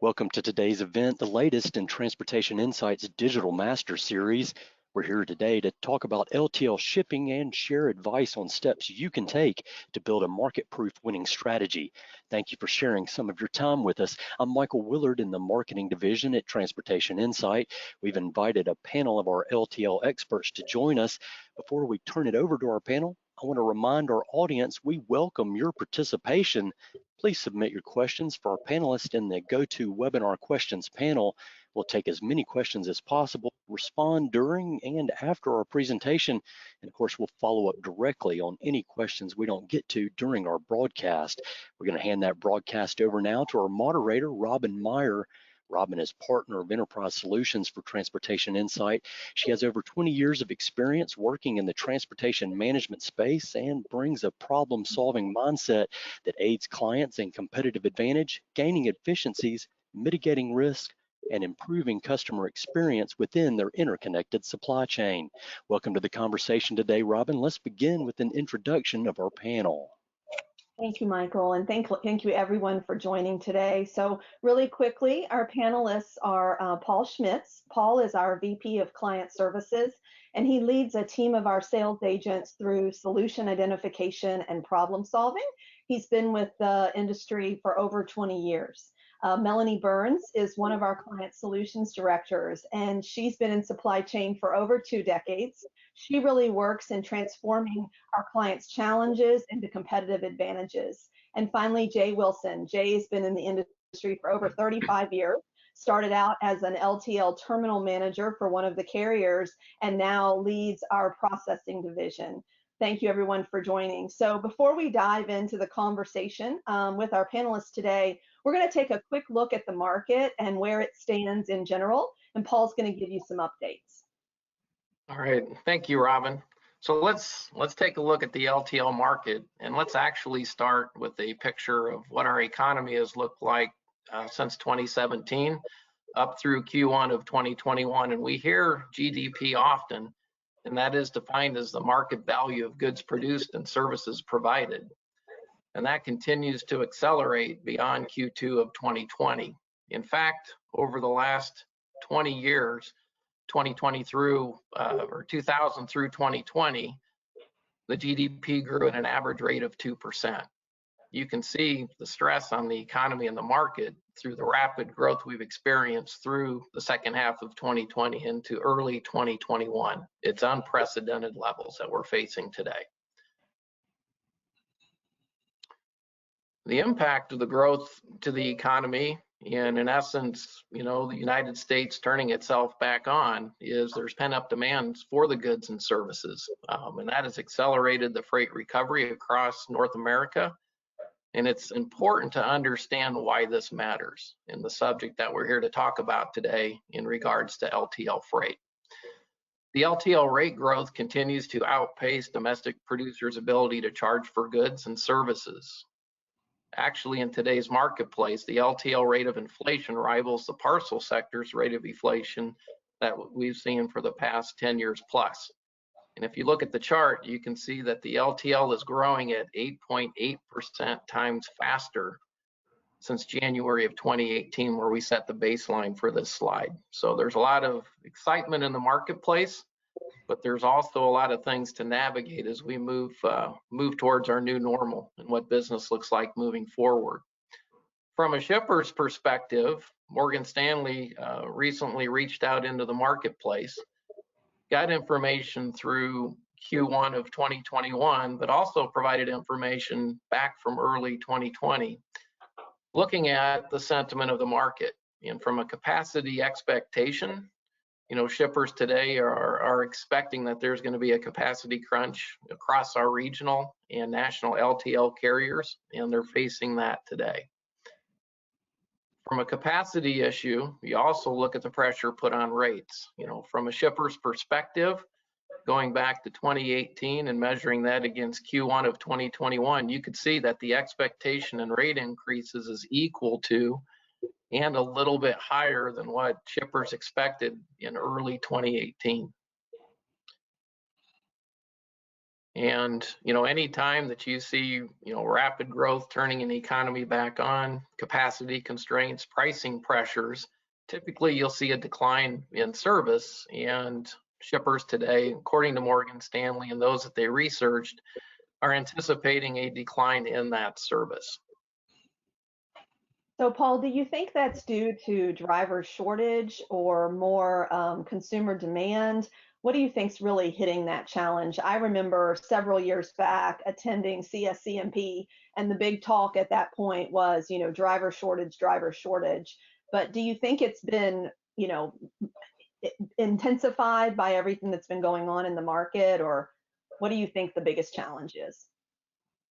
Welcome to today's event, the latest in Transportation Insights Digital Master Series. We're here today to talk about LTL shipping and share advice on steps you can take to build a market-proof winning strategy. Thank you for sharing some of your time with us. I'm Michael Willard in the Marketing Division at Transportation Insight. We've invited a panel of our LTL experts to join us. Before we turn it over to our panel, I want to remind our audience we welcome your participation. Please submit your questions for our panelists in the GoToWebinar Questions panel. We'll take as many questions as possible, respond during and after our presentation, and of course, we'll follow up directly on any questions we don't get to during our broadcast. We're going to hand that broadcast over now to our moderator, Robyn Meyer. Robyn is partner of Enterprise Solutions for Transportation Insight. She has over 20 years of experience working in the transportation management space and brings a problem-solving mindset that aids clients in competitive advantage, gaining efficiencies, mitigating risk, and improving customer experience within their interconnected supply chain. Welcome to the conversation today, Robyn. Let's begin with an introduction of our panel. Thank you, Michael, and thank you everyone for joining today. So really quickly, our panelists are Paul Schmitz. Paul is our VP of Client Services, and he leads a team of our sales agents through solution identification and problem solving. He's been with the industry for over 20 years. Melanie Burns is one of our client solutions directors, and she's been in supply chain for over 2 decades. She really works in transforming our clients' challenges into competitive advantages. And finally, Jay Wilson. Jay has been in the industry for over 35 years, started out as an LTL terminal manager for one of the carriers, and now leads our processing division. Thank you everyone for joining. So before we dive into the conversation with our panelists today, we're going to take a quick look at the market and where it stands in general, and Paul's going to give you some updates. All right, thank you, Robyn. So let's take a look at the LTL market, and let's actually start with a picture of what our economy has looked like since 2017 up through Q1 of 2021. And we hear GDP often, and that is defined as the market value of goods produced and services provided. And that continues to accelerate beyond Q2 of 2020. In fact, over the last 20 years, 2020 through, or 2000 through 2020, the GDP grew at an average rate of 2%. You can see the stress on the economy and the market through the rapid growth we've experienced through the second half of 2020 into early 2021. It's unprecedented levels that we're facing today. The impact of the growth to the economy, and in essence, the United States turning itself back on, is there's pent-up demands for the goods and services, and that has accelerated the freight recovery across North America. And it's important to understand why this matters in the subject that we're here to talk about today in regards to LTL freight. The LTL rate growth continues to outpace domestic producers' ability to charge for goods and services. Actually, in today's marketplace, the LTL rate of inflation rivals the parcel sector's rate of inflation that we've seen for the past 10 years plus. And if you look at the chart, you can see that the LTL is growing at 8.8% times faster since January of 2018, where we set the baseline for this slide. So there's a lot of excitement in the marketplace, but there's also a lot of things to navigate as we move towards our new normal and what business looks like moving forward. From a shipper's perspective, Morgan Stanley recently reached out into the marketplace, got information through Q1 of 2021, but also provided information back from early 2020, looking at the sentiment of the market. And from a capacity expectation, shippers today are expecting that there's going to be a capacity crunch across our regional and national LTL carriers, and they're facing that today. From a capacity issue, you also look at the pressure put on rates. From a shipper's perspective, going back to 2018 and measuring that against Q1 of 2021, you could see that the expectation and rate increases is equal to and a little bit higher than what shippers expected in early 2018. And, any time that you see, rapid growth turning an economy back on, capacity constraints, pricing pressures, typically you'll see a decline in service. And shippers today, according to Morgan Stanley and those that they researched, are anticipating a decline in that service. So, Paul, do you think that's due to driver shortage or more consumer demand? What do you think's really hitting that challenge? I remember several years back attending CSCMP, and the big talk at that point was, driver shortage, driver shortage. But do you think it's been, intensified by everything that's been going on in the market, or what do you think the biggest challenge is?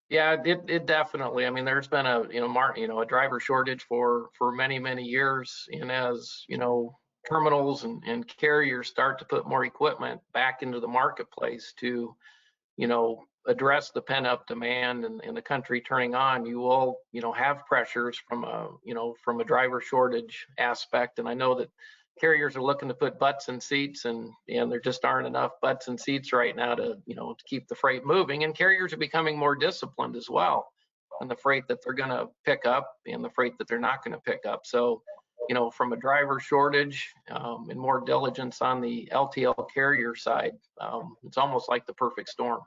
Yeah, it definitely. I mean, there's been a a driver shortage for many years, and as terminals and carriers start to put more equipment back into the marketplace to address the pent up demand and the country turning on, you will have pressures from a driver shortage aspect. And I know that carriers are looking to put butts in seats, and there just aren't enough butts in seats right now to to keep the freight moving. And carriers are becoming more disciplined as well on the freight that they're going to pick up and the freight that they're not going to pick up. So from a driver shortage and more diligence on the LTL carrier side, it's almost like the perfect storm.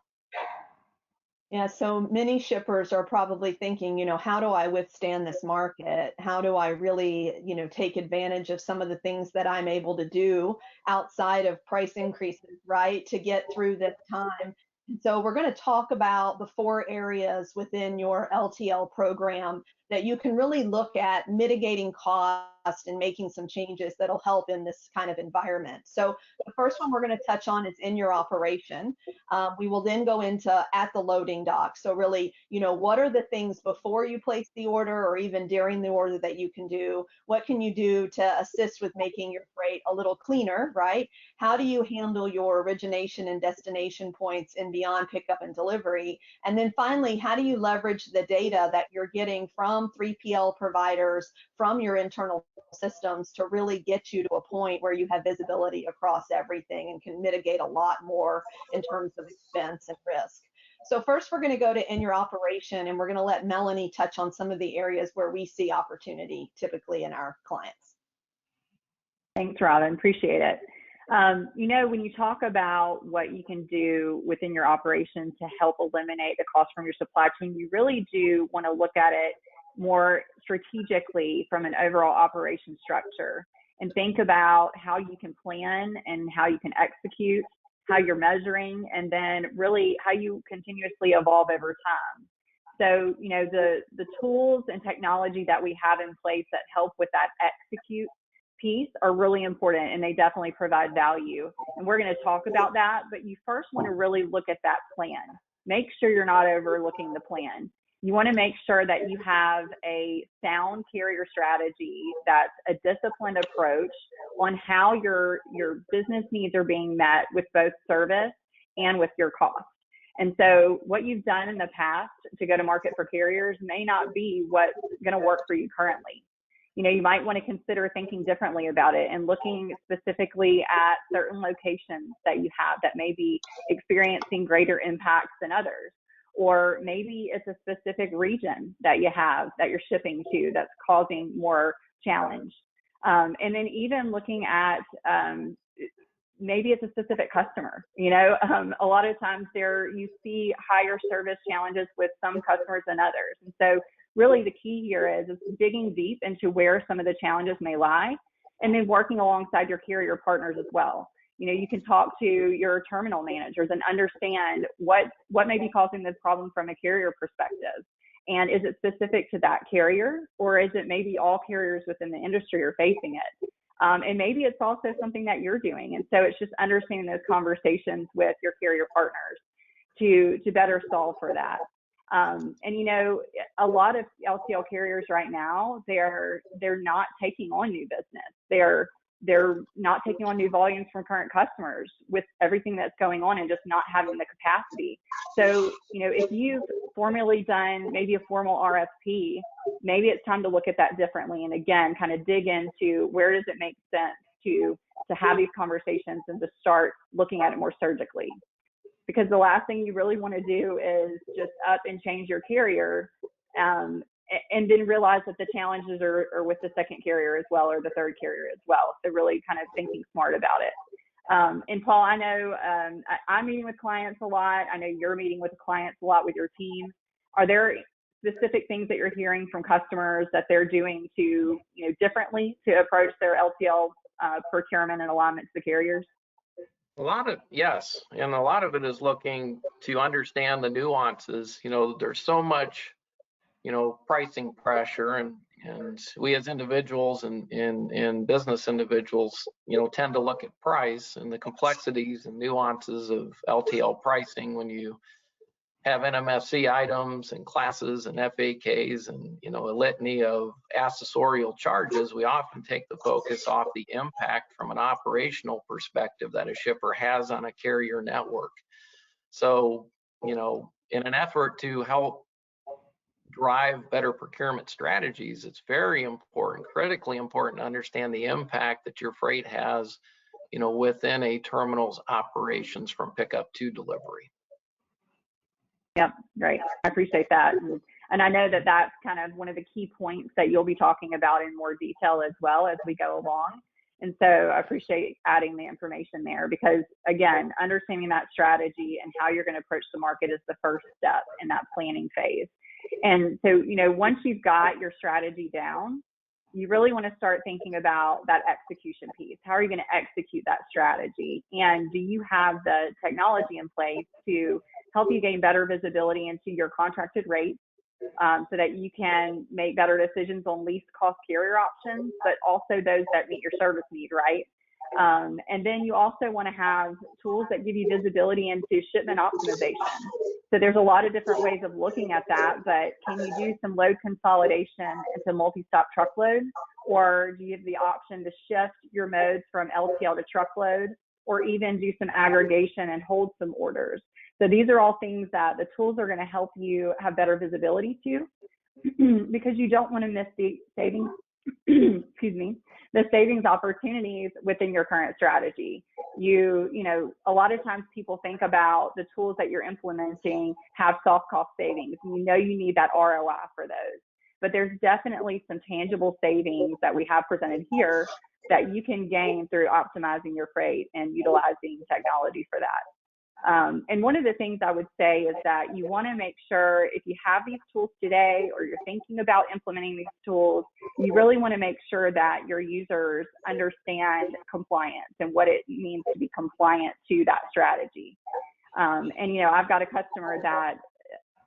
Yeah, so many shippers are probably thinking, how do I withstand this market? How do I really, take advantage of some of the things that I'm able to do outside of price increases, right, to get through this time? And so we're going to talk about the 4 areas within your LTL program that you can really look at mitigating cost and making some changes that'll help in this kind of environment. So the first one we're going to touch on is in your operation. We will then go into at the loading dock. So really, what are the things before you place the order or even during the order that you can do? What can you do to assist with making your freight a little cleaner, right? How do you handle your origination and destination points and beyond pickup and delivery? And then finally, how do you leverage the data that you're getting from 3PL providers, from your internal systems to really get you to a point where you have visibility across everything and can mitigate a lot more in terms of expense and risk. So first we're going to go to in your operation, and we're going to let Melanie touch on some of the areas where we see opportunity typically in our clients. Thanks, Robyn. Appreciate it. When you talk about what you can do within your operation to help eliminate the cost from your supply chain, you really do want to look at it more strategically from an overall operation structure and think about how you can plan and how you can execute, how you're measuring, and then really how you continuously evolve over time. So, the tools and technology that we have in place that help with that execute piece are really important, and they definitely provide value. And we're going to talk about that, but you first want to really look at that plan. Make sure you're not overlooking the plan. You want to make sure that you have a sound carrier strategy that's a disciplined approach on how your business needs are being met with both service and with your cost. And so what you've done in the past to go to market for carriers may not be what's going to work for you currently. You might want to consider thinking differently about it and looking specifically at certain locations that you have that may be experiencing greater impacts than others. Or maybe it's a specific region that you have that you're shipping to that's causing more challenge. And then even looking at maybe it's a specific customer. A lot of times you see higher service challenges with some customers than others. And so really the key here is digging deep into where some of the challenges may lie, and then working alongside your carrier partners as well. You can talk to your terminal managers and understand what may be causing this problem from a carrier perspective. And is it specific to that carrier, or is it maybe all carriers within the industry are facing it? And maybe it's also something that you're doing. And so it's just understanding those conversations with your carrier partners to better solve for that. And a lot of LTL carriers right now, they're not taking on new business. They're not taking on new volumes from current customers with everything that's going on and just not having the capacity. So, if you've formally done maybe a formal RFP, maybe it's time to look at that differently. And again, kind of dig into where does it make sense to have these conversations and to start looking at it more surgically. because the last thing you really want to do is just up and change your carrier and then realize that the challenges are with the second carrier as well, or the third carrier as well. So really kind of thinking smart about it. And Paul, I know I'm meeting with clients a lot. I know you're meeting with clients a lot with your team. Are there specific things that you're hearing from customers that they're doing to, differently to approach their LTL procurement and alignment to the carriers? Yes, and a lot of it is looking to understand the nuances. There's so much, pricing pressure, and we as individuals and business individuals, tend to look at price and the complexities and nuances of LTL pricing when you have NMFC items and classes and FAKs and, a litany of accessorial charges. We often take the focus off the impact from an operational perspective that a shipper has on a carrier network. So, in an effort to help drive better procurement strategies, it's very important, critically important to understand the impact that your freight has, within a terminal's operations from pickup to delivery. Yep, great. I appreciate that. And I know that that's kind of one of the key points that you'll be talking about in more detail as well as we go along. And so I appreciate adding the information there, because again, understanding that strategy and how you're going to approach the market is the first step in that planning phase. And so, once you've got your strategy down, you really want to start thinking about that execution piece. How are you going to execute that strategy? And do you have the technology in place to help you gain better visibility into your contracted rates, so that you can make better decisions on least cost carrier options, but also those that meet your service need, right? And then you also want to have tools that give you visibility into shipment optimization. So there's a lot of different ways of looking at that, but can you do some load consolidation into multi-stop truckload? Or do you have the option to shift your modes from LTL to truckload, or even do some aggregation and hold some orders? So these are all things that the tools are going to help you have better visibility to, because you don't want to miss the savings, the savings opportunities within your current strategy. A lot of times people think about the tools that you're implementing have soft cost savings, and you need that ROI for those. But there's definitely some tangible savings that we have presented here that you can gain through optimizing your freight and utilizing technology for that. And one of the things I would say is that you want to make sure, if you have these tools today or you're thinking about implementing these tools, you really want to make sure that your users understand compliance and what it means to be compliant to that strategy. And I've got a customer that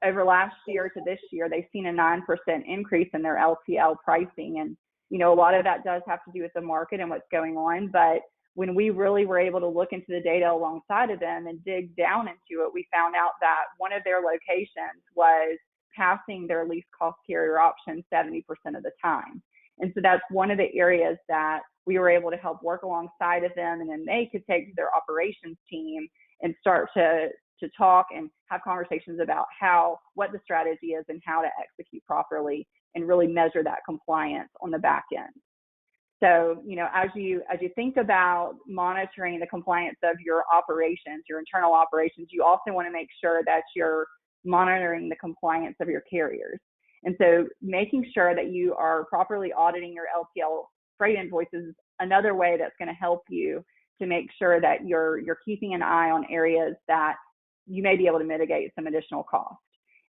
over last year to this year, they've seen a 9% increase in their LTL pricing. And, a lot of that does have to do with the market and what's going on. But when we really were able to look into the data alongside of them and dig down into it, we found out that one of their locations was passing their least cost carrier option 70% of the time. And so that's one of the areas that we were able to help work alongside of them, and then they could take to their operations team and start to talk and have conversations about what the strategy is and how to execute properly and really measure that compliance on the back end. So, as you think about monitoring the compliance of your operations, your internal operations, you also want to make sure that you're monitoring the compliance of your carriers. And so making sure that you are properly auditing your LTL freight invoices is another way that's going to help you to make sure that you're keeping an eye on areas that you may be able to mitigate some additional costs.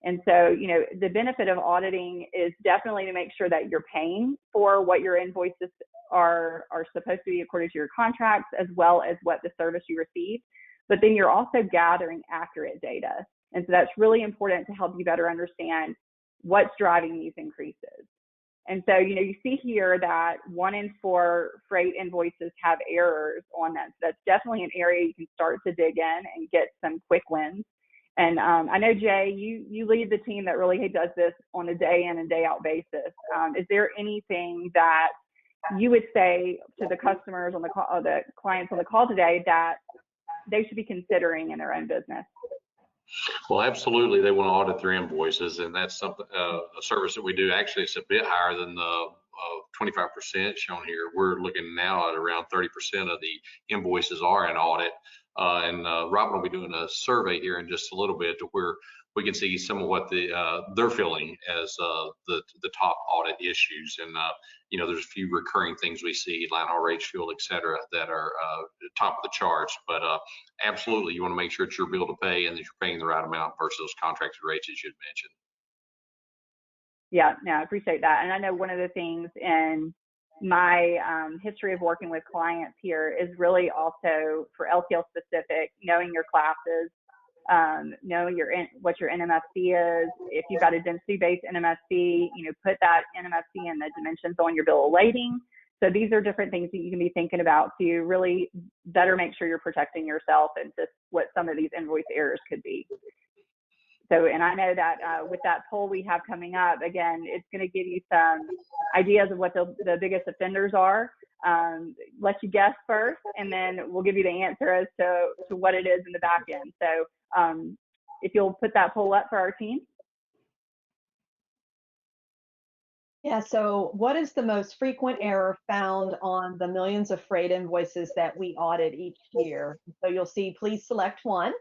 And so, the benefit of auditing is definitely to make sure that you're paying for what your invoices are supposed to be according to your contracts, as well as what the service you receive. But then you're also gathering accurate data. And so that's really important to help you better understand what's driving these increases. And so, you see here that 1 in 4 freight invoices have errors on them. So that's definitely an area you can start to dig in and get some quick wins. And I know, Jay, you lead the team that really does this on a day in and day out basis. Is there anything that you would say to the customers on the call, the clients on the call today, that they should be considering in their own business? Well, absolutely, they want to audit their invoices, and that's something a service that we do. Actually, it's a bit higher than the 25% shown here. We're looking now at around 30% of the invoices are in audit. Robyn will be doing a survey here in just a little bit to where we can see some of what they're feeling as the top audit issues. And there's a few recurring things we see, Linehaul rates, fuel, et cetera, that are top of the charts. But absolutely, you want to make sure it's your bill to pay and that you're paying the right amount versus those contracted rates as you'd mentioned. Yeah, no, I appreciate that. And I know one of the things in my history of working with clients here is really also for LTL specific, knowing your classes, knowing what your NMFC is. If you've got a density-based NMFC, put that NMFC and the dimensions on your bill of lading. So these are different things that you can be thinking about to really better make sure you're protecting yourself and just what some of these invoice errors could be. So, and I know that with that poll we have coming up, again, it's going to give you some ideas of what the biggest offenders are. Let you guess first, and then we'll give you the answer as to what it is in the back end. So if you'll put that poll up for our team. Yeah, so what is the most frequent error found on the millions of freight invoices that we audit each year? So you'll see, please select one.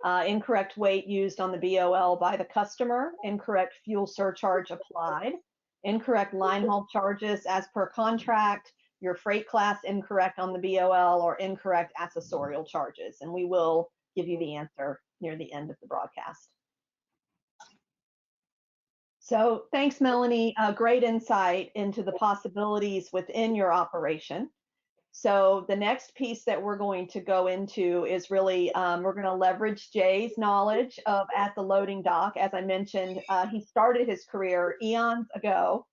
Incorrect weight used on the BOL by the customer, incorrect fuel surcharge applied, incorrect line haul charges as per contract, your freight class incorrect on the BOL, or incorrect accessorial charges. And we will give you the answer near the end of the broadcast. So thanks, Melanie. Great insight into the possibilities within your operation. So the next piece that we're going to go into is really, we're going to leverage Jay's knowledge of at the loading dock. As I mentioned, he started his career eons ago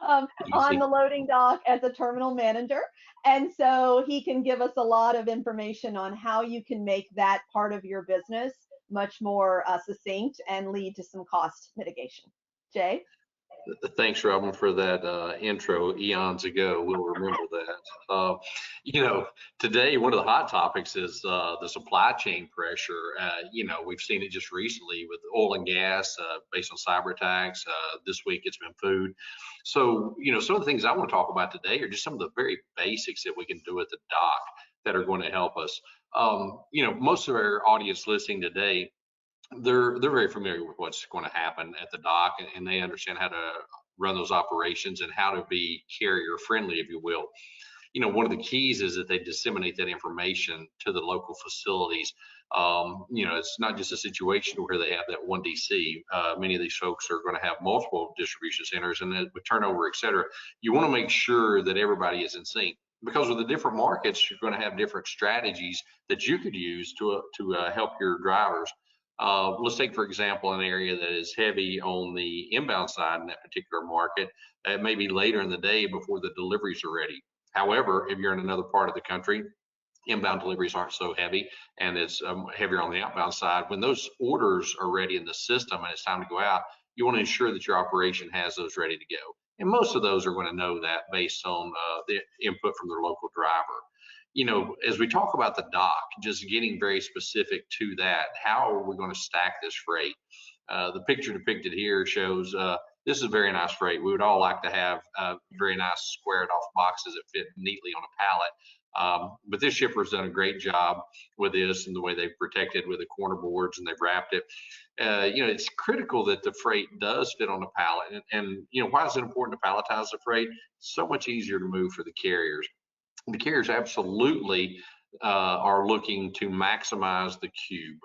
on the loading dock as a terminal manager. And so he can give us a lot of information on how you can make that part of your business much more succinct and lead to some cost mitigation. Jay? Thanks, Robyn, for that intro eons ago. We'll remember that. Today, one of the hot topics is the supply chain pressure. We've seen it just recently with oil and gas based on cyber attacks. This week, it's been food. So, some of the things I want to talk about today are just some of the very basics that we can do at the dock that are going to help us. Most of our audience listening today, they're very familiar with what's going to happen at the dock, and they understand how to run those operations and how to be carrier friendly, if you will. One of the keys is that they disseminate that information to the local facilities. It's not just a situation where they have that one DC. Many of these folks are going to have multiple distribution centers, and with turnover, et cetera, you want to make sure that everybody is in sync. Because with the different markets, you're going to have different strategies that you could use to help your drivers. Let's take, for example, an area that is heavy on the inbound side in that particular market. It may be later in the day before the deliveries are ready. However, if you're in another part of the country, inbound deliveries aren't so heavy, and it's heavier on the outbound side. When those orders are ready in the system and it's time to go out, you want to ensure that your operation has those ready to go. And most of those are going to know that based on the input from their local driver. As we talk about the dock, just getting very specific to that, how are we going to stack this freight? The picture depicted here shows this is very nice freight. We would all like to have very nice squared off boxes that fit neatly on a pallet. But this shipper's done a great job with this and the way they've protected with the corner boards and they've wrapped it. It's critical that the freight does fit on a pallet. And why is it important to palletize the freight? It's so much easier to move for the carriers. The carriers absolutely are looking to maximize the cube.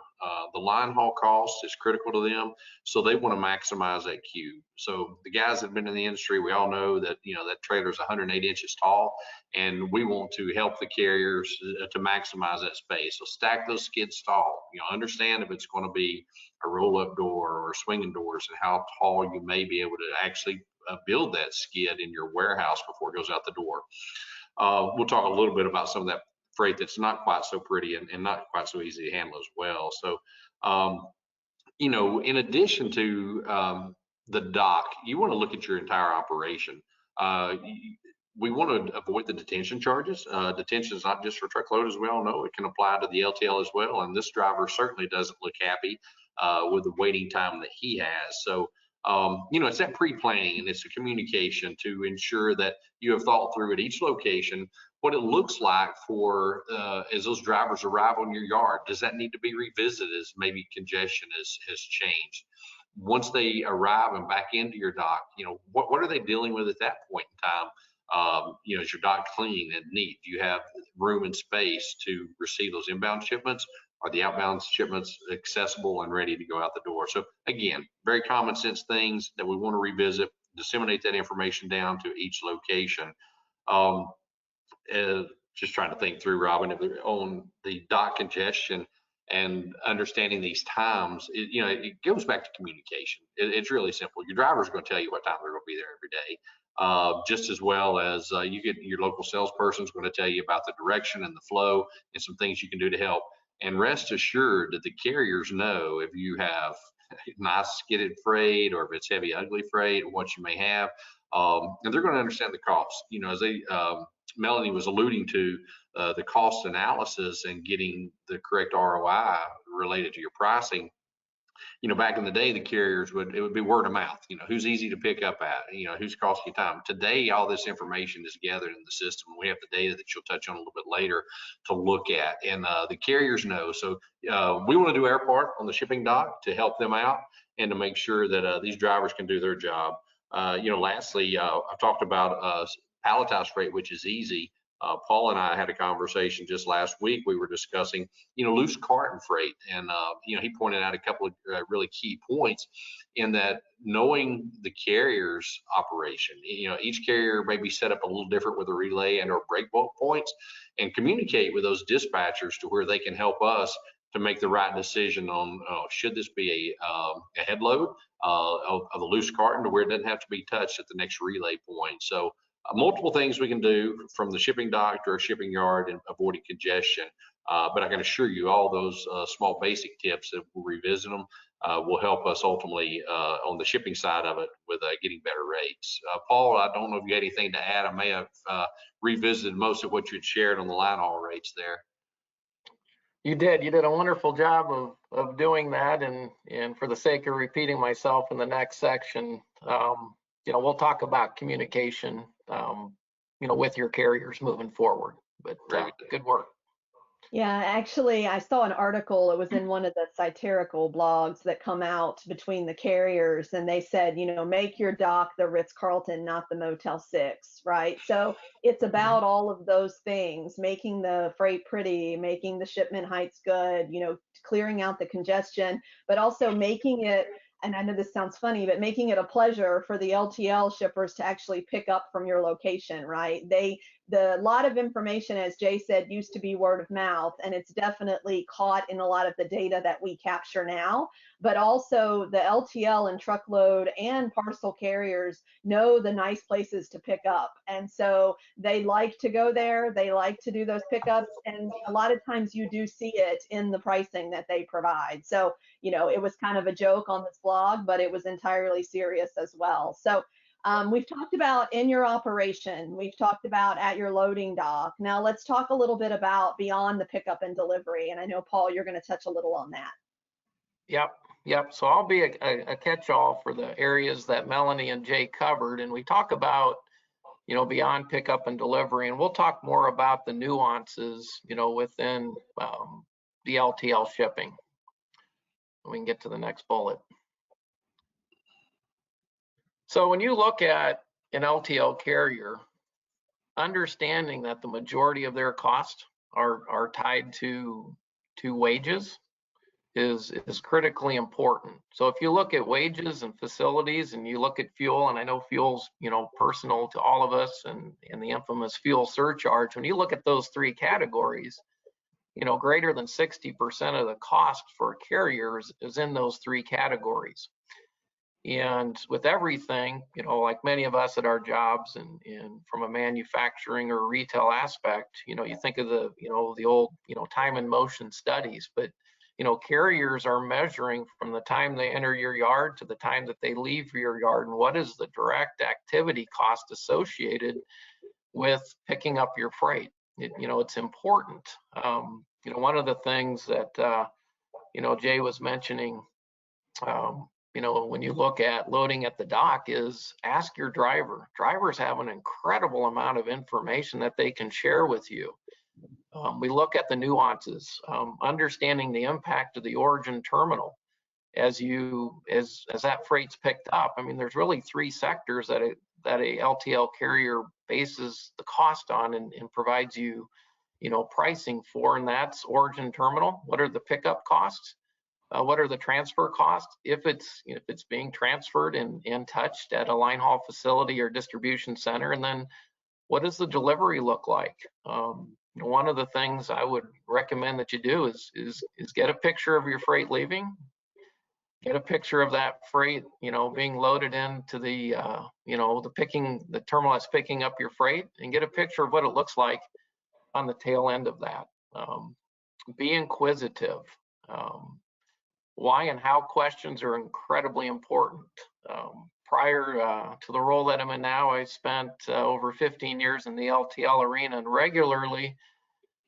The line haul cost is critical to them, so they want to maximize that cube. So the guys that have been in the industry, we all know that that trailer is 108 inches tall, and we want to help the carriers to maximize that space. So stack those skids tall. Understand if it's going to be a roll-up door or swinging doors, and how tall you may be able to actually build that skid in your warehouse before it goes out the door. We'll talk a little bit about some of that freight that's not quite so pretty and not quite so easy to handle as well. So, in addition to the dock, you want to look at your entire operation. We want to avoid the detention charges. Detention is not just for truckload, as we all know. It can apply to the LTL as well. And this driver certainly doesn't look happy with the waiting time that he has. So It's that pre-planning and it's the communication to ensure that you have thought through at each location what it looks like for as those drivers arrive on your yard. Does that need to be revisited as maybe congestion has changed? Once they arrive and back into your dock, what are they dealing with at that point in time? Is your dock clean and neat? Do you have room and space to receive those inbound shipments? Are the outbound shipments accessible and ready to go out the door? So again, very common sense things that we want to revisit, disseminate that information down to each location. Just trying to think through, Robyn, on the dock congestion and understanding these times, it goes back to communication. It's really simple. Your driver's going to tell you what time they're going to be there every day, just as well as your local salesperson's going to tell you about the direction and the flow and some things you can do to help. And rest assured that the carriers know if you have nice skidded freight or if it's heavy, ugly freight, or what you may have, and they're going to understand the cost. As Melanie was alluding to, the cost analysis and getting the correct ROI related to your pricing. Back in the day, the carriers it would be word of mouth. Who's easy to pick up at, who's costing you time. Today, all this information is gathered in the system. We have the data that you'll touch on a little bit later to look at, and the carriers know. So we want to do our part on the shipping dock to help them out and to make sure that these drivers can do their job. Lastly, I've talked about palletized freight, which is easy. Paul and I had a conversation just last week. We were discussing, loose carton freight, and he pointed out a couple of really key points in that knowing the carrier's operation. Each carrier may be set up a little different with a relay and or break bulk points, and communicate with those dispatchers to where they can help us to make the right decision on should this be a head load of a loose carton to where it doesn't have to be touched at the next relay point. So multiple things we can do from the shipping dock to our shipping yard and avoiding congestion. But I can assure you all those small basic tips, that we'll revisit them, will help us ultimately on the shipping side of it with getting better rates. Paul, I don't know if you had anything to add. I may have revisited most of what you'd shared on the Linehaul rates there. You did a wonderful job of doing that. And for the sake of repeating myself in the next section, we'll talk about communication, with your carriers moving forward. But good work. Yeah, actually, I saw an article. It was in one of the satirical blogs that come out between the carriers, and they said, make your dock the Ritz-Carlton, not the Motel 6, right? So it's about all of those things, making the freight pretty, making the shipment heights good, clearing out the congestion, but also making it, and I know this sounds funny, but making it a pleasure for the LTL shippers to actually pick up from your location, right? The lot of information, as Jay said, used to be word of mouth, and it's definitely caught in a lot of the data that we capture now. But also the LTL and truckload and parcel carriers know the nice places to pick up. And so they like to go there. They like to do those pickups. And a lot of times you do see it in the pricing that they provide. So, it was kind of a joke on this blog, but it was entirely serious as well. So we've talked about in your operation, we've talked about at your loading dock. Now let's talk a little bit about beyond the pickup and delivery. And I know, Paul, you're going to touch a little on that. Yep. So I'll be a catch-all for the areas that Melanie and Jay covered. And we talk about, beyond pickup and delivery, and we'll talk more about the nuances, within the LTL shipping. We can get to the next bullet. So when you look at an LTL carrier, understanding that the majority of their costs are tied to wages is critically important. So if you look at wages and facilities, and you look at fuel, and I know fuel's personal to all of us, and the infamous fuel surcharge, when you look at those three categories, greater than 60% of the cost for carriers is in those three categories. And with everything, like many of us at our jobs, and from a manufacturing or retail aspect, you think of the old, time and motion studies, but, carriers are measuring from the time they enter your yard to the time that they leave your yard, and what is the direct activity cost associated with picking up your freight. It's important. One of the things that, Jay was mentioning, you know, when you look at loading at the dock is ask your driver. Drivers have an incredible amount of information that they can share with you. We look at the nuances, understanding the impact of the origin terminal as that freight's picked up. I mean, there's really three sectors that a LTL carrier bases the cost on and provides you, you know, pricing for, and that's origin terminal. What are the pickup costs? What are the transfer costs if it's being transferred and touched at a Linehaul facility or distribution center? And then what does the delivery look like? One of the things I would recommend that you do is get a picture of your freight leaving, get a picture of that freight, you know, being loaded into the, you know, the terminal that's picking up your freight, and get a picture of what it looks like on the tail end of that. Be inquisitive. Why and how questions are incredibly important. Prior to the role that I'm in now, I spent over 15 years in the LTL arena and regularly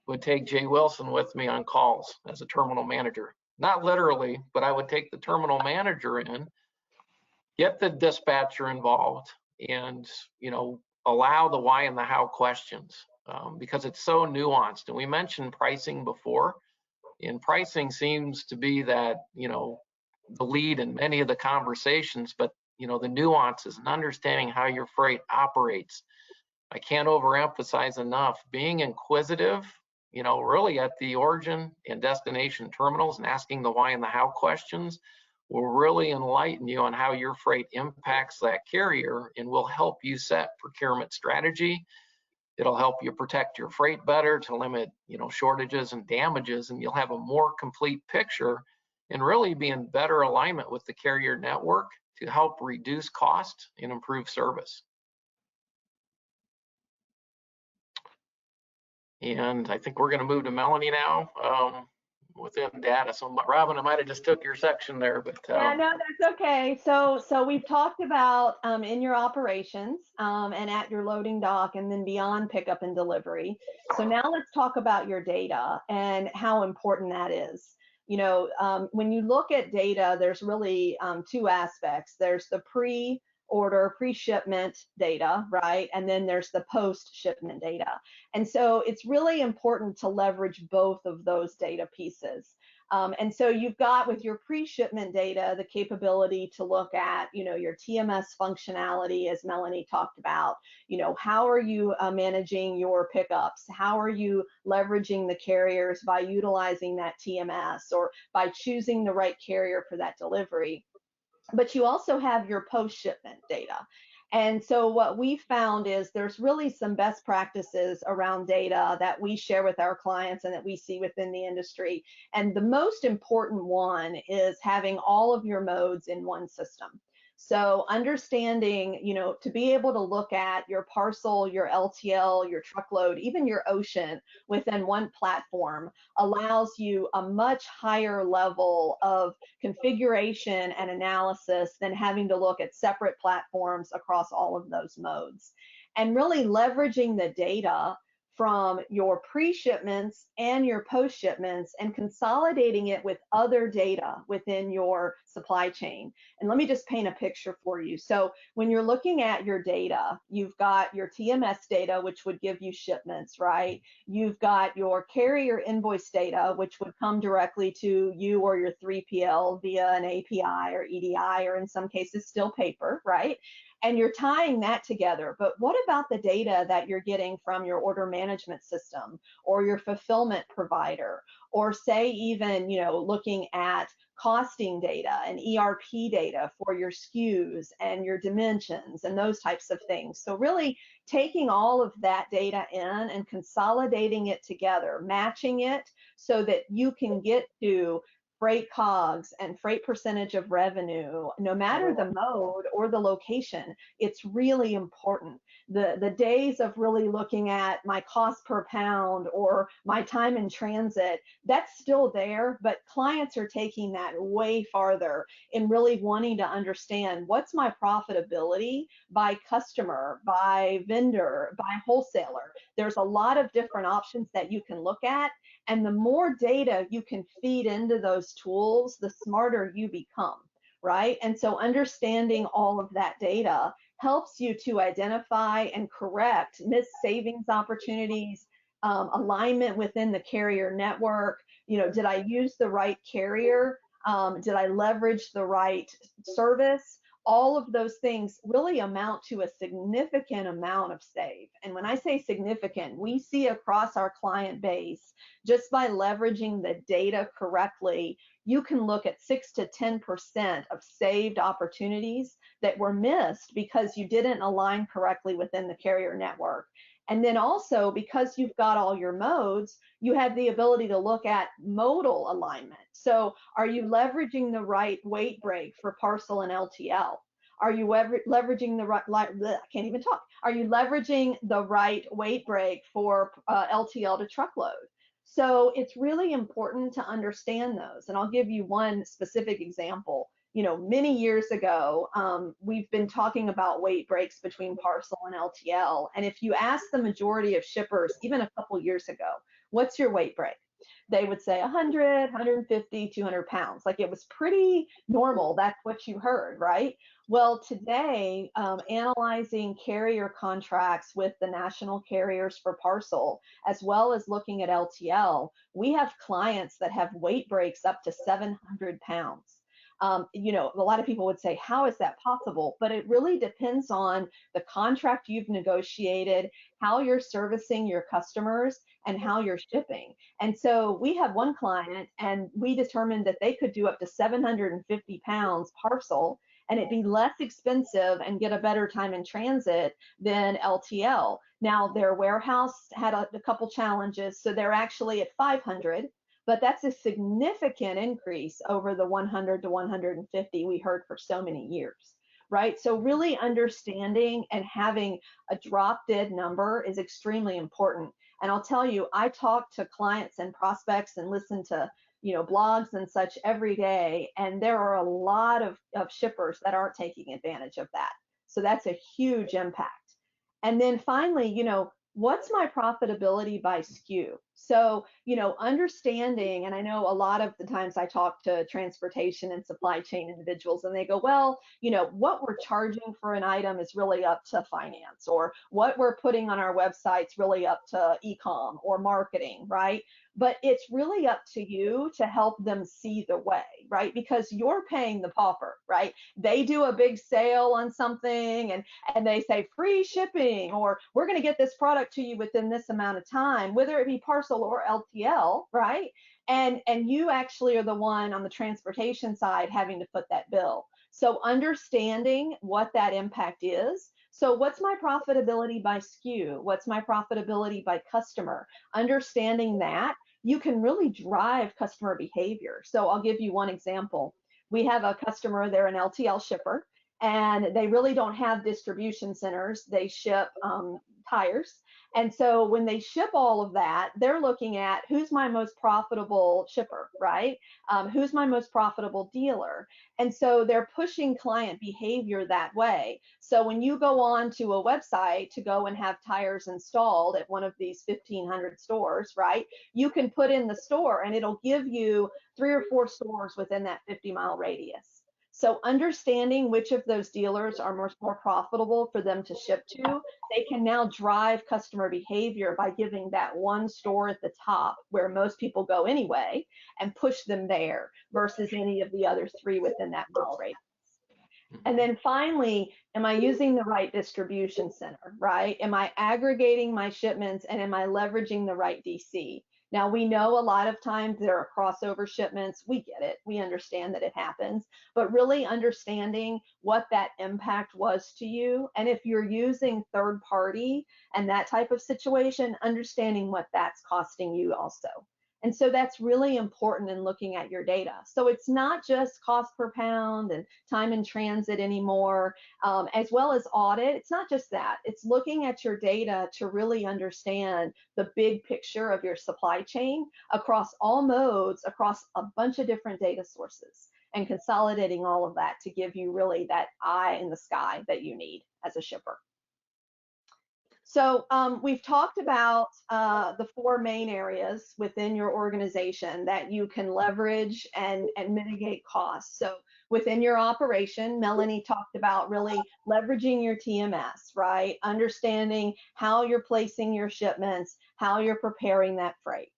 would take Jay Wilson with me on calls as a terminal manager. Not literally, but I would take the terminal manager in, get the dispatcher involved, and, you know, allow the why and the how questions because it's so nuanced. And we mentioned pricing before, and pricing seems to be that, you know, the lead in many of the conversations, but, you know, the nuances and understanding how your freight operates. I can't overemphasize enough being inquisitive, you know, really at the origin and destination terminals, and asking the why and the how questions will really enlighten you on how your freight impacts that carrier and will help you set procurement strategy. It'll help you protect your freight better to limit, you know, shortages and damages, and you'll have a more complete picture and really be in better alignment with the carrier network to help reduce cost and improve service. And I think we're going to move to Melanie now within data. So Robyn, I might have just took your section there, but yeah, no, that's okay. So we've talked about in your operations and at your loading dock, and then beyond pickup and delivery. So now let's talk about your data and how important that is. You know, when you look at data, there's really two aspects. There's the pre-order, pre-shipment data, right? And then there's the post-shipment data. And so it's really important to leverage both of those data pieces. And so you've got with your pre-shipment data the capability to look at, you know, your TMS functionality, as Melanie talked about. You know, how are you managing your pickups? How are you leveraging the carriers by utilizing that TMS or by choosing the right carrier for that delivery? But you also have your post-shipment data. And so what we found is there's really some best practices around data that we share with our clients and that we see within the industry. And the most important one is having all of your modes in one system. So understanding, you know, to be able to look at your parcel, your LTL, your truckload, even your ocean within one platform allows you a much higher level of configuration and analysis than having to look at separate platforms across all of those modes. And really leveraging the data from your pre-shipments and your post-shipments and consolidating it with other data within your supply chain. And let me just paint a picture for you. So when you're looking at your data, you've got your TMS data, which would give you shipments, right? You've got your carrier invoice data, which would come directly to you or your 3PL via an API or EDI, or in some cases still paper, right? And you're tying that together. But what about the data that you're getting from your order management system or your fulfillment provider, or say even, you know, looking at costing data and ERP data for your SKUs and your dimensions and those types of things? So really taking all of that data in and consolidating it together, matching it so that you can get to freight COGS and freight percentage of revenue, no matter the mode or the location. It's really important. The days of really looking at my cost per pound or my time in transit, that's still there, but clients are taking that way farther in really wanting to understand what's my profitability by customer, by vendor, by wholesaler. There's a lot of different options that you can look at, and the more data you can feed into those tools, the smarter you become, right? And so understanding all of that data helps you to identify and correct missed savings opportunities, alignment within the carrier network. You know, did I use the right carrier? Did I leverage the right service? All of those things really amount to a significant amount of save. And when I say significant, we see across our client base, just by leveraging the data correctly, you can look at 6 to 10% of saved opportunities that were missed because you didn't align correctly within the carrier network. And then also, because you've got all your modes, you have the ability to look at modal alignment. So are you leveraging the right weight break for parcel and LTL? Are you leveraging the right, I can't even talk. Are you leveraging the right weight break for LTL to truckload? So it's really important to understand those. And I'll give you one specific example. You know, many years ago, we've been talking about weight breaks between parcel and LTL. And if you ask the majority of shippers, even a couple years ago, what's your weight break? They would say 100, 150, 200 pounds. Like, it was pretty normal. That's what you heard, right? Well, today, analyzing carrier contracts with the national carriers for parcel, as well as looking at LTL, we have clients that have weight breaks up to 700 pounds. You know, a lot of people would say, how is that possible? But it really depends on the contract you've negotiated, how you're servicing your customers, and how you're shipping. And so we have one client, and we determined that they could do up to 750 pounds parcel, and it'd be less expensive and get a better time in transit than LTL. Now, their warehouse had a couple challenges, so they're actually at 500. But that's a significant increase over the 100 to 150 we heard for so many years, right? So really understanding and having a drop dead number is extremely important. And I'll tell you, I talk to clients and prospects and listen to, you know, blogs and such every day, and there are a lot of shippers that aren't taking advantage of that. So that's a huge impact. And then finally, you know, what's my profitability by SKU? So, you know, understanding, and I know a lot of the times I talk to transportation and supply chain individuals, and they go, well, you know, what we're charging for an item is really up to finance, or what we're putting on our website's really up to e-com or marketing, right? But it's really up to you to help them see the way, right? Because you're paying the pauper, right? They do a big sale on something and they say free shipping, or we're going to get this product to you within this amount of time, whether it be parcel or LTL, right? And you actually are the one on the transportation side having to foot that bill. So understanding what that impact is. So what's my profitability by SKU? What's my profitability by customer? Understanding that, you can really drive customer behavior. So I'll give you one example. We have a customer, they're an LTL shipper, and they really don't have distribution centers. They ship tires. And so when they ship all of that, they're looking at who's my most profitable shipper, right? Who's my most profitable dealer? And so they're pushing client behavior that way. So when you go on to a website to go and have tires installed at one of these 1,500 stores, right? You can put in the store and it'll give you 3 or 4 stores within that 50-mile radius. So understanding which of those dealers are more profitable for them to ship to, they can now drive customer behavior by giving that one store at the top where most people go anyway and push them there versus any of the other 3 within that mile radius. And then finally, am I using the right distribution center, right? Am I aggregating my shipments, and am I leveraging the right DC? Now, we know a lot of times there are crossover shipments. We get it. We understand that it happens, but really understanding what that impact was to you. And if you're using third party and that type of situation, understanding what that's costing you also. And so that's really important in looking at your data. So it's not just cost per pound and time in transit anymore, as well as audit. It's not just that. It's looking at your data to really understand the big picture of your supply chain across all modes, across a bunch of different data sources, and consolidating all of that to give you really that eye in the sky that you need as a shipper. So we've talked about the 4 main areas within your organization that you can leverage and mitigate costs. So within your operation. Melanie talked about really leveraging your TMS, right? Understanding how you're placing your shipments, how you're preparing that freight.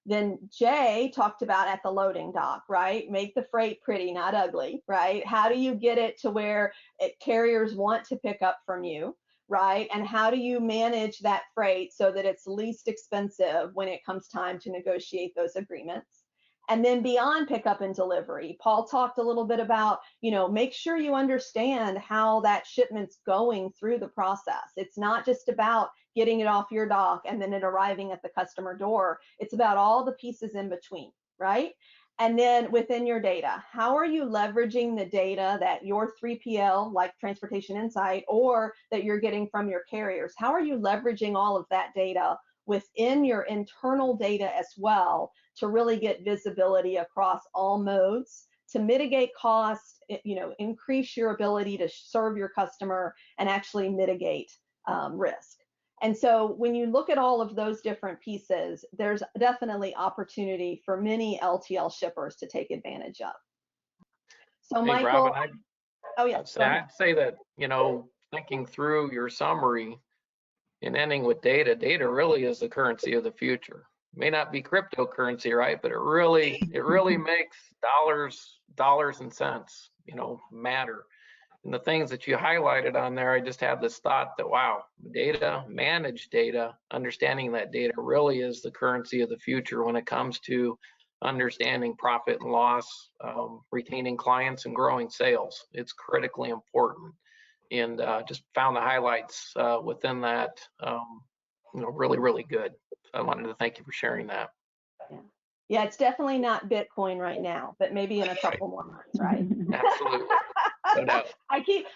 Then Jay talked about at the loading dock, right? Make the freight pretty, not ugly, right? How do you get it to where carriers want to pick up from you, right? And how do you manage that freight so that it's least expensive when it comes time to negotiate those agreements? And then beyond pickup and delivery, Paul talked a little bit about, make sure you understand how that shipment's going through the process. It's not just about getting it off your dock and then it arriving at the customer door. It's about all the pieces in between, right? And then within your data, how are you leveraging the data that your 3PL, like Transportation Insight, or that you're getting from your carriers? How are you leveraging all of that data within your internal data as well to really get visibility across all modes, to mitigate cost, increase your ability to serve your customer and actually mitigate risk? And so when you look at all of those different pieces, there's definitely opportunity for many LTL shippers to take advantage of. So Hey, Michael, Robyn, yes, I'd say that, thinking through your summary and ending with data really is the currency of the future. It may not be cryptocurrency, right? But it really makes dollars and cents, matter. And the things that you highlighted on there, I just have this thought that, wow, data, managed data, understanding that data really is the currency of the future when it comes to understanding profit and loss, retaining clients and growing sales. It's critically important. And just found the highlights within that, really, really good. So I wanted to thank you for sharing that. Yeah, it's definitely not Bitcoin right now, but maybe in a couple more months, right? Absolutely. No doubt.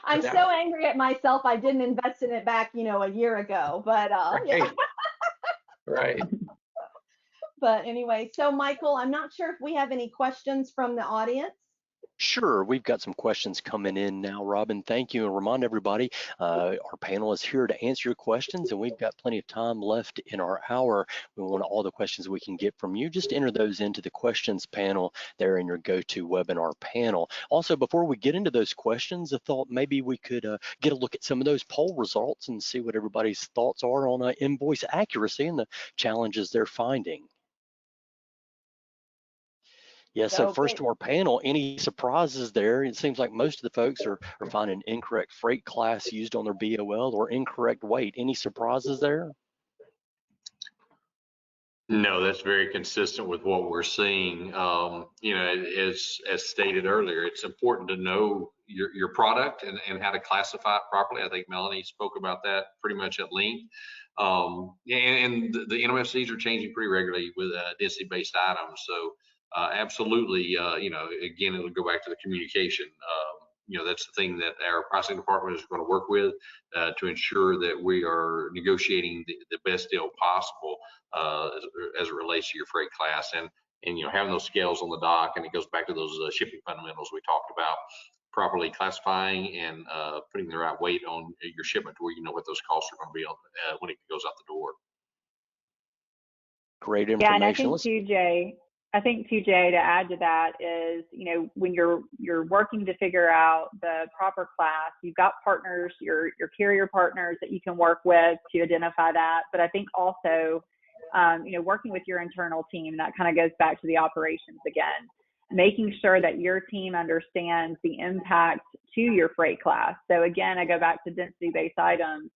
I'm so angry at myself. I didn't invest in it back, a year ago, but right. Yeah. Right. But anyway, so Michael, I'm not sure if we have any questions from the audience. Sure, we've got some questions coming in now, Robyn. Thank you, and remind everybody, our panel is here to answer your questions, and we've got plenty of time left in our hour. We want all the questions we can get from you. Just enter those into the questions panel there in your go-to webinar panel. Also, before we get into those questions, I thought maybe we could get a look at some of those poll results and see what everybody's thoughts are on invoice accuracy and the challenges they're finding. Yeah, so first to our panel, any surprises there? It seems like most of the folks are finding incorrect freight class used on their BOL or incorrect weight. Any surprises there? No, that's very consistent with what we're seeing. As stated earlier, it's important to know your product and how to classify it properly. I think Melanie spoke about that pretty much at length. And the NMFCs are changing pretty regularly with density-based items. So absolutely, again, it'll go back to the communication. That's the thing that our pricing department is going to work with to ensure that we are negotiating the best deal possible as it relates to your freight class, and having those scales on the dock. And it goes back to those shipping fundamentals we talked about, properly classifying and putting the right weight on your shipment to where you know what those costs are going to be when it goes out the door. Great information. Yeah, and I think too, Jay, to add to that is, when you're working to figure out the proper class, you've got partners, your carrier partners that you can work with to identify that. But I think also, working with your internal team, that kind of goes back to the operations again, making sure that your team understands the impact to your freight class. So again, I go back to density-based items.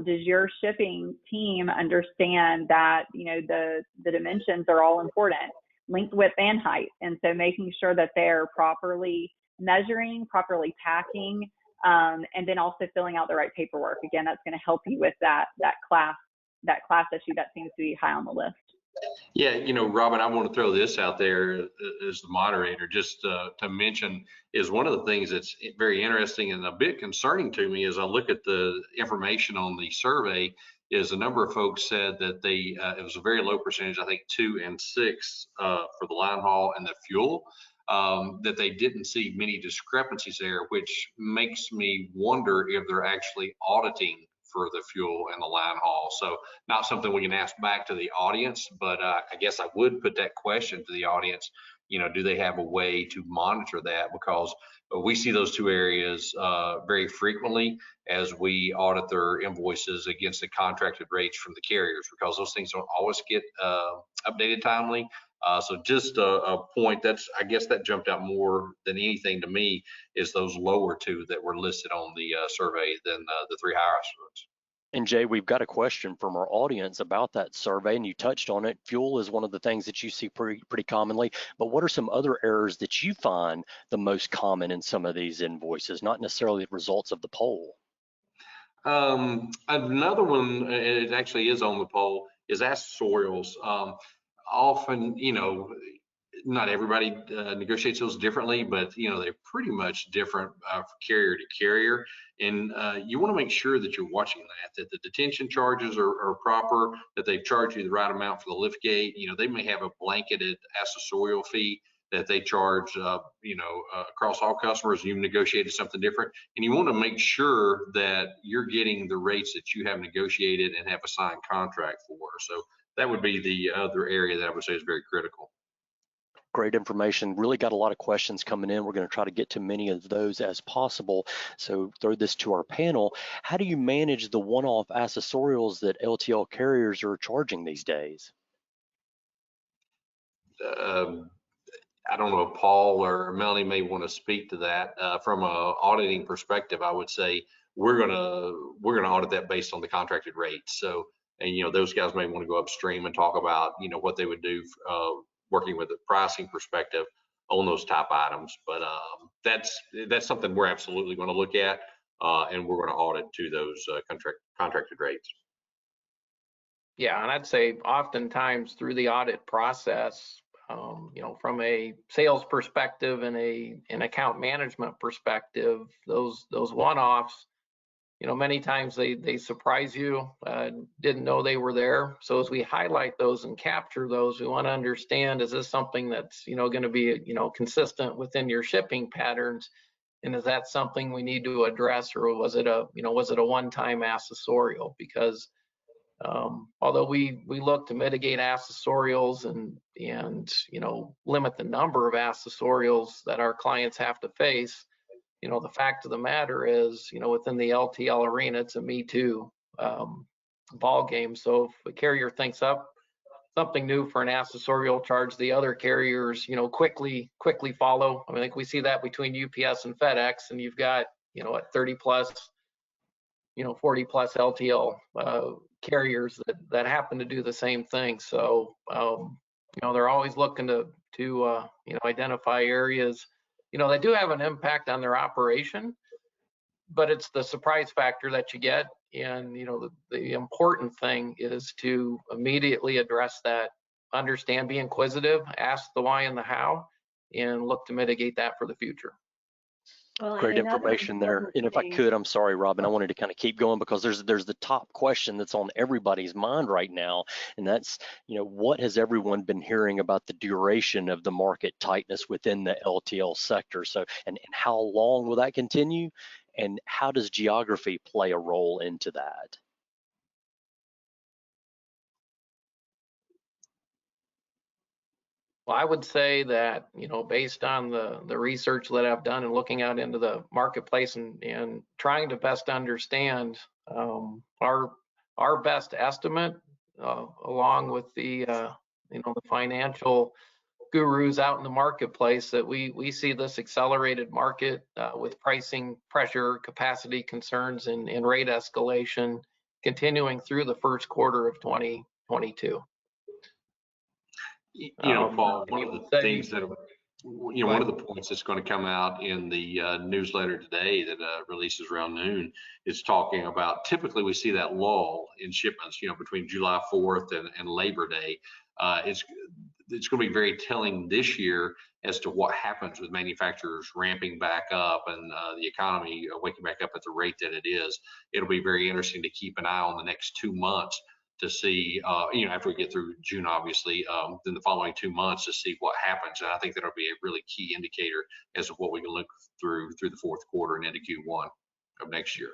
Does your shipping team understand that, the dimensions are all important? Length, width, and height. And so making sure that they're properly measuring, properly packing, and then also filling out the right paperwork. Again, that's going to help you with that class issue that seems to be high on the list. Yeah, Robyn, I want to throw this out there as the moderator, just to mention, is one of the things that's very interesting and a bit concerning to me as I look at the information on the survey, is a number of folks said that it was a very low percentage, I think 2 and 6 for the line haul and the fuel, that they didn't see many discrepancies there, which makes me wonder if they're actually auditing for the fuel and the line haul. So not something we can ask back to the audience, but I guess I would put that question to the audience. do they have a way to monitor that? Because we see those two areas very frequently as we audit their invoices against the contracted rates from the carriers, because those things don't always get updated timely. So just a point I guess that jumped out more than anything to me is those lower two that were listed on the survey than the three highest ones. And Jay, we've got a question from our audience about that survey, and you touched on it. Fuel is one of the things that you see pretty commonly, but what are some other errors that you find the most common in some of these invoices, not necessarily the results of the poll? Another one, it actually is on the poll, is accessorials. Often, not everybody negotiates those differently, but they're pretty much different from carrier to carrier. And you want to make sure that you're watching that the detention charges are proper, that they've charged you the right amount for the lift gate. They may have a blanketed accessorial fee that they charge, across all customers. You've negotiated something different, and you want to make sure that you're getting the rates that you have negotiated and have a signed contract for. So that would be the other area that I would say is very critical. Great information. Really got a lot of questions coming in. We're going to try to get to many of those as possible. So throw this to our panel. How do you manage the one-off accessorials that LTL carriers are charging these days? I don't know if Paul or Melanie may want to speak to that. From a auditing perspective, I would say we're gonna audit that based on the contracted rates. So, and those guys may want to go upstream and talk about what they would do working with the pricing perspective on those type items. But that's something we're absolutely going to look at, and we're going to audit to those contracted rates. Yeah, and I'd say oftentimes through the audit process, from a sales perspective and an account management perspective, those one-offs, many times they surprise you, didn't know they were there. So as we highlight those and capture those, we want to understand, is this something that's, going to be, consistent within your shipping patterns? And is that something we need to address, or was it a one-time accessorial? Because although we look to mitigate accessorials and limit the number of accessorials that our clients have to face, the fact of the matter is, within the LTL arena, it's a me too ball game. So if a carrier thinks up something new for an accessorial charge, the other carriers, quickly follow. I think we see that between UPS and FedEx, and you've got, at 30 plus, 40 plus LTL carriers that happen to do the same thing. So, they're always looking to identify areas, that do have an impact on their operation, but it's the surprise factor that you get. And, the important thing is to immediately address that, understand, be inquisitive, ask the why and the how, and look to mitigate that for the future. Well, great information there. And if I could, I'm sorry, Robyn, I wanted to kind of keep going because there's the top question that's on everybody's mind right now, and that's, what has everyone been hearing about the duration of the market tightness within the LTL sector? So, and how long will that continue? And how does geography play a role into that? Well, I would say that, based on the research that I've done and looking out into the marketplace and trying to best understand our best estimate, along with the the financial gurus out in the marketplace, that we see this accelerated market with pricing pressure, capacity concerns, and rate escalation continuing through the first quarter of 2022. Paul, one of the things that, one of the points that's going to come out in the newsletter today that releases around noon is talking about, typically we see that lull in shipments, between July 4th and Labor Day. It's going to be very telling this year as to what happens with manufacturers ramping back up and the economy waking back up at the rate that it is. It'll be very interesting to keep an eye on the next 2 months to see, after we get through June, obviously, then the following 2 months to see what happens. And I think that'll be a really key indicator as to what we can look through the fourth quarter and into Q1 of next year.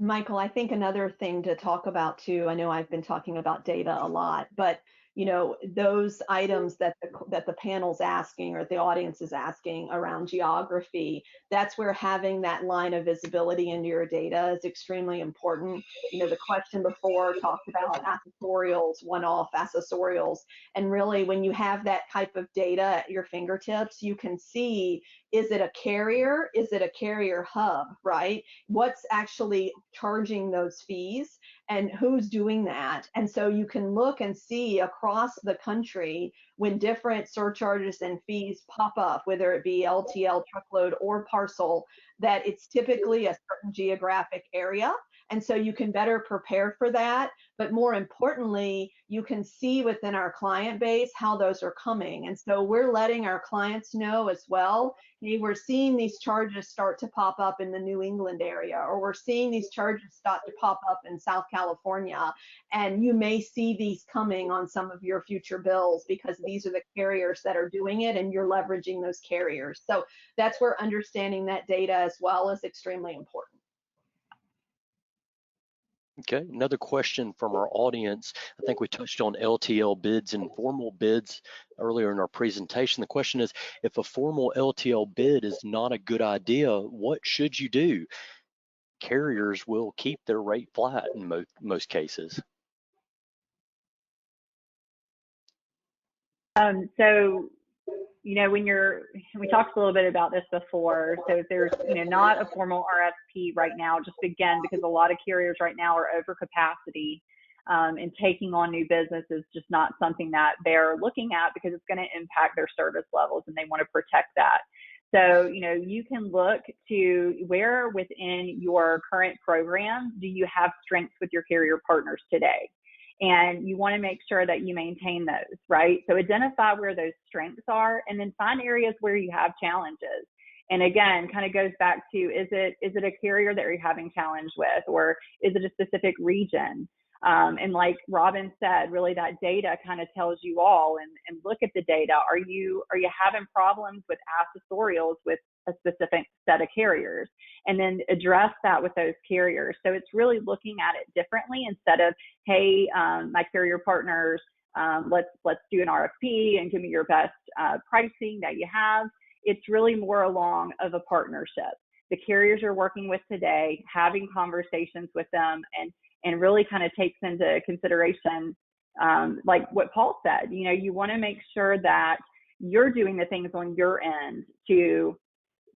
Michael, I think another thing to talk about too, I know I've been talking about data a lot, but those items that the panel's asking or the audience is asking around geography. That's where having that line of visibility into your data is extremely important. The question before talked about accessorials, one-off accessorials, and really when you have that type of data at your fingertips, you can see, is it a carrier? Is it a carrier hub, right? What's actually charging those fees and who's doing that? And so you can look and see across the country when different surcharges and fees pop up, whether it be LTL, truckload, or parcel, that it's typically a certain geographic area. And so you can better prepare for that. But more importantly, you can see within our client base how those are coming. And so we're letting our clients know as well, hey, we're seeing these charges start to pop up in the New England area, or we're seeing these charges start to pop up in South California. And you may see these coming on some of your future bills because these are the carriers that are doing it and you're leveraging those carriers. So that's where understanding that data as well is extremely important. Okay, another question from our audience. I think we touched on LTL bids and formal bids earlier in our presentation. The question is, if a formal LTL bid is not a good idea, what should you do? Carriers will keep their rate flat in most cases. So, we talked a little bit about this before. So if there's, not a formal RFP right now, just again, because a lot of carriers right now are over capacity, and taking on new business is just not something that they're looking at because it's going to impact their service levels and they want to protect that. So, you can look to where within your current program do you have strengths with your carrier partners today? And you want to make sure that you maintain those, right? So identify where those strengths are and then find areas where you have challenges. And again, kind of goes back to, is it a carrier that you're having challenge with, or is it a specific region? And like Robyn said, really that data kind of tells you all, and look at the data. Are you having problems with accessorials with a specific set of carriers? And then address that with those carriers. So it's really looking at it differently instead of, hey, my carrier partners, let's do an RFP and give me your best pricing that you have. It's really more along of a partnership. The carriers you're working with today, having conversations with them, and really kind of takes into consideration, like what Paul said, you want to make sure that you're doing the things on your end to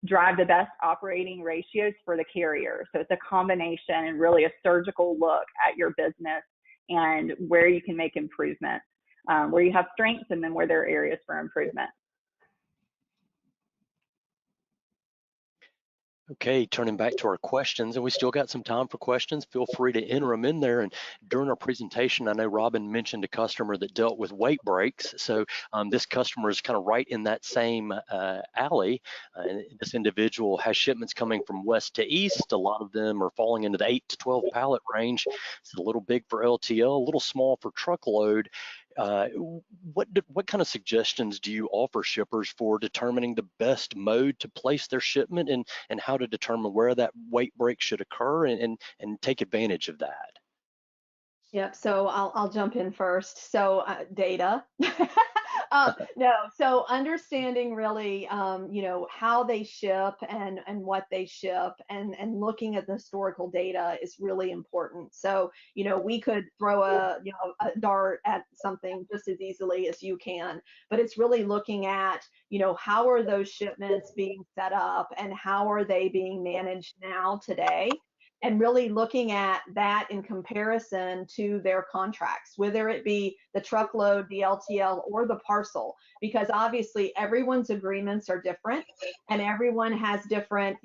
drive the best operating ratios for the carrier. So it's a combination and really a surgical look at your business and where you can make improvements, where you have strengths, and then where there are areas for improvement. Okay, turning back to our questions, and we still got some time for questions. Feel free to enter them in there. And during our presentation, I know Robyn mentioned a customer that dealt with weight breaks. So this customer is kind of right in that same alley. This individual has shipments coming from west to east. A lot of them are falling into the 8 to 12 pallet range. It's a little big for LTL, a little small for truckload. What kind of suggestions do you offer shippers for determining the best mode to place their shipment, and how to determine where that weight break should occur and take advantage of that? Yep, so I'll jump in first. So data. No, so understanding really, how they ship and what they ship, and looking at the historical data is really important. So, we could throw a dart at something just as easily as you can, but it's really looking at, how are those shipments being set up and how are they being managed now today? And really looking at that in comparison to their contracts, whether it be the truckload, the LTL, or the parcel, because obviously everyone's agreements are different and everyone has different,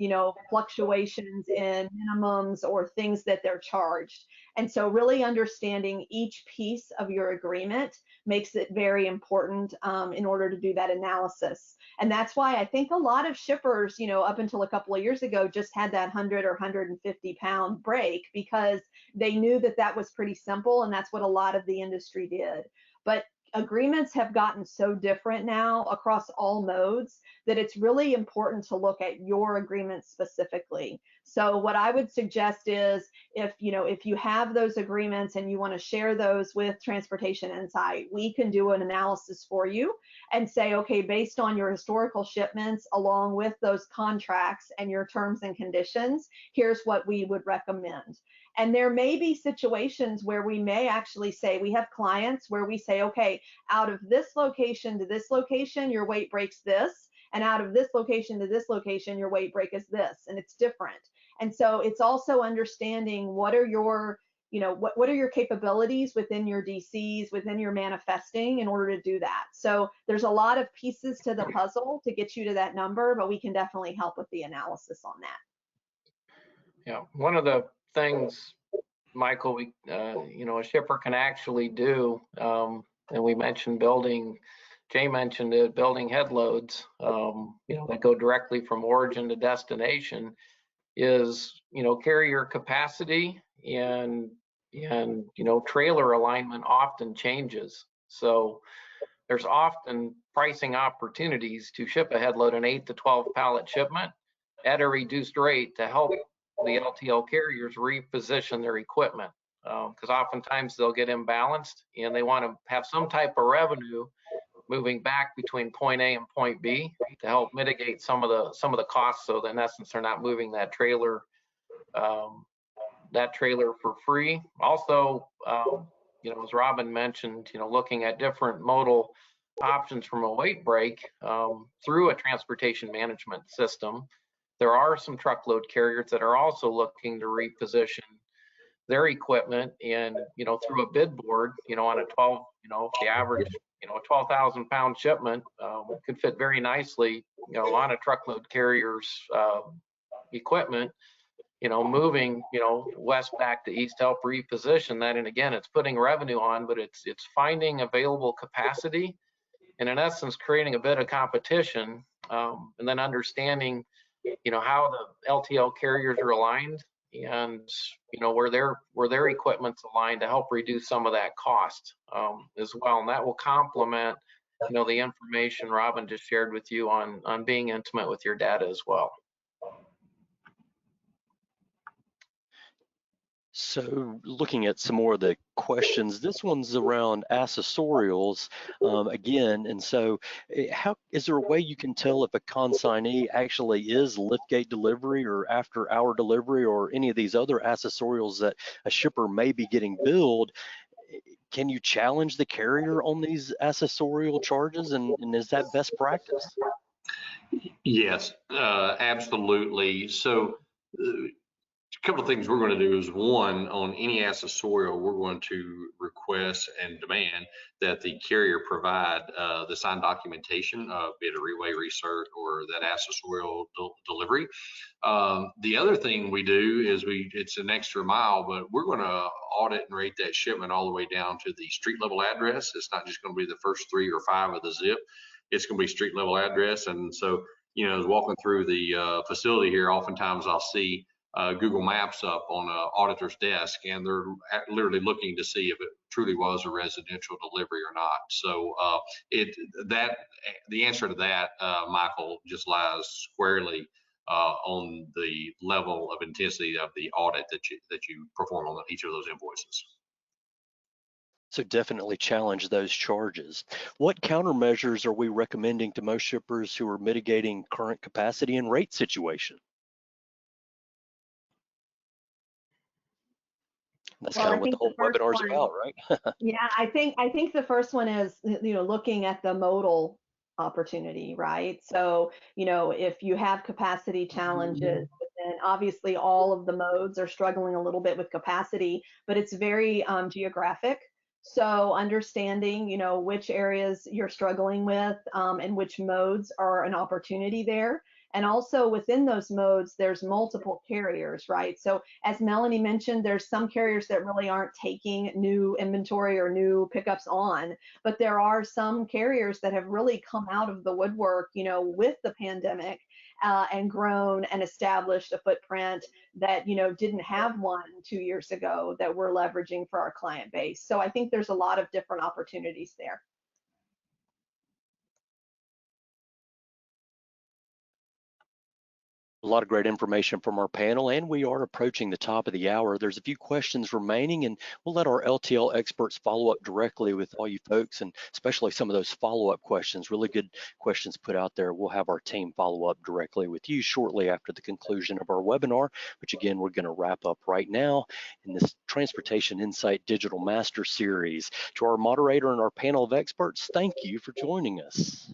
fluctuations in minimums or things that they're charged. And so really understanding each piece of your agreement makes it very important in order to do that analysis. And that's why I think a lot of shippers, up until a couple of years ago, just had that 100 or 150 pound break because they knew that was pretty simple, and that's what a lot of the industry did. But agreements have gotten so different now across all modes that it's really important to look at your agreement specifically. So what I would suggest is if you have those agreements and you want to share those with Transportation Insight, we can do an analysis for you and say, okay, based on your historical shipments along with those contracts and your terms and conditions, here's what we would recommend. And there may be situations where we may actually say, we have clients where we say, okay, out of this location to this location, your weight breaks this, and out of this location to this location, your weight break is this, and it's different. And so it's also understanding what are your, what are your capabilities within your DCs, within your manifesting in order to do that. So there's a lot of pieces to the puzzle to get you to that number, but we can definitely help with the analysis on that. Yeah, one of the things, Michael, a shipper can actually do, and we mentioned Jay mentioned it, building head loads, that go directly from origin to destination, is, carrier capacity and trailer alignment often changes. So there's often pricing opportunities to ship a head load, an 8 to 12 pallet shipment at a reduced rate to help the LTL carriers reposition their equipment, because oftentimes they'll get imbalanced and they want to have some type of revenue moving back between point A and point B to help mitigate some of the costs. So that in essence, they're not moving that trailer for free. Also, as Robyn mentioned, looking at different modal options from a weight break through a transportation management system. There are some truckload carriers that are also looking to reposition their equipment and, through a bid board, on a 12, if the average, a 12,000 pound shipment could fit very nicely, on a truckload carrier's equipment, moving, west back to east to help reposition that. And again, it's putting revenue on, but it's finding available capacity and in essence, creating a bit of competition, and then understanding, how the LTL carriers are aligned and, where their equipment's aligned to help reduce some of that cost as well. And that will complement, the information Robyn just shared with you on being intimate with your data as well. So looking at some more of the questions, this one's around accessorials again. And so how is there a way you can tell if a consignee actually is liftgate delivery or after hour delivery or any of these other accessorials that a shipper may be getting billed? Can you challenge the carrier on these accessorial charges, and is that best practice? Yes, absolutely. So a couple of things we're going to do is, one, on any accessorial, we're going to request and demand that the carrier provide the signed documentation, be it a reweigh, recert, or that accessorial delivery. The other thing we do is it's an extra mile, but we're going to audit and rate that shipment all the way down to the street level address. It's not just going to be the first 3 or 5 of the zip. It's going to be street level address. And so, walking through the facility here, oftentimes I'll see Google Maps up on an auditor's desk, and they're literally looking to see if it truly was a residential delivery or not. So the answer to that, Michael, just lies squarely on the level of intensity of the audit that you perform on each of those invoices. So definitely challenge those charges. What countermeasures are we recommending to most shippers who are mitigating current capacity and rate situation? That's kind of what the whole webinar is about, right? Yeah, I think the first one is, looking at the modal opportunity, right? So, if you have capacity challenges, then obviously all of the modes are struggling a little bit with capacity, but it's very geographic. So understanding, which areas you're struggling with and which modes are an opportunity there. And also within those modes, there's multiple carriers, right? So as Melanie mentioned, there's some carriers that really aren't taking new inventory or new pickups on, but there are some carriers that have really come out of the woodwork, with the pandemic and grown and established a footprint that, didn't have one 2 years ago that we're leveraging for our client base. So I think there's a lot of different opportunities there. A lot of great information from our panel, and we are approaching the top of the hour. There's a few questions remaining, and we'll let our LTL experts follow up directly with all you folks, and especially some of those follow-up questions, really good questions put out there. We'll have our team follow up directly with you shortly after the conclusion of our webinar, which again, we're going to wrap up right now in this Transportation Insight Digital Master Series. To our moderator and our panel of experts, thank you for joining us.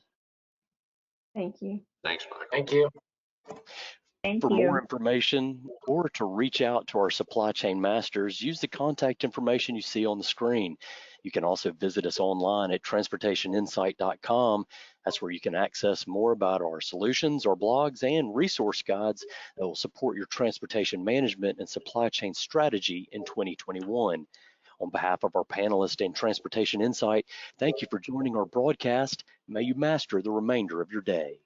Thank you. Thanks, Michael. Thank you. Thank For you. more information or to reach out to our supply chain masters, use the contact information you see on the screen. You can also visit us online at transportationinsight.com. That's where you can access more about our solutions, our blogs, and resource guides that will support your transportation management and supply chain strategy in 2021. On behalf of our panelists and Transportation Insight, thank you for joining our broadcast. May you master the remainder of your day.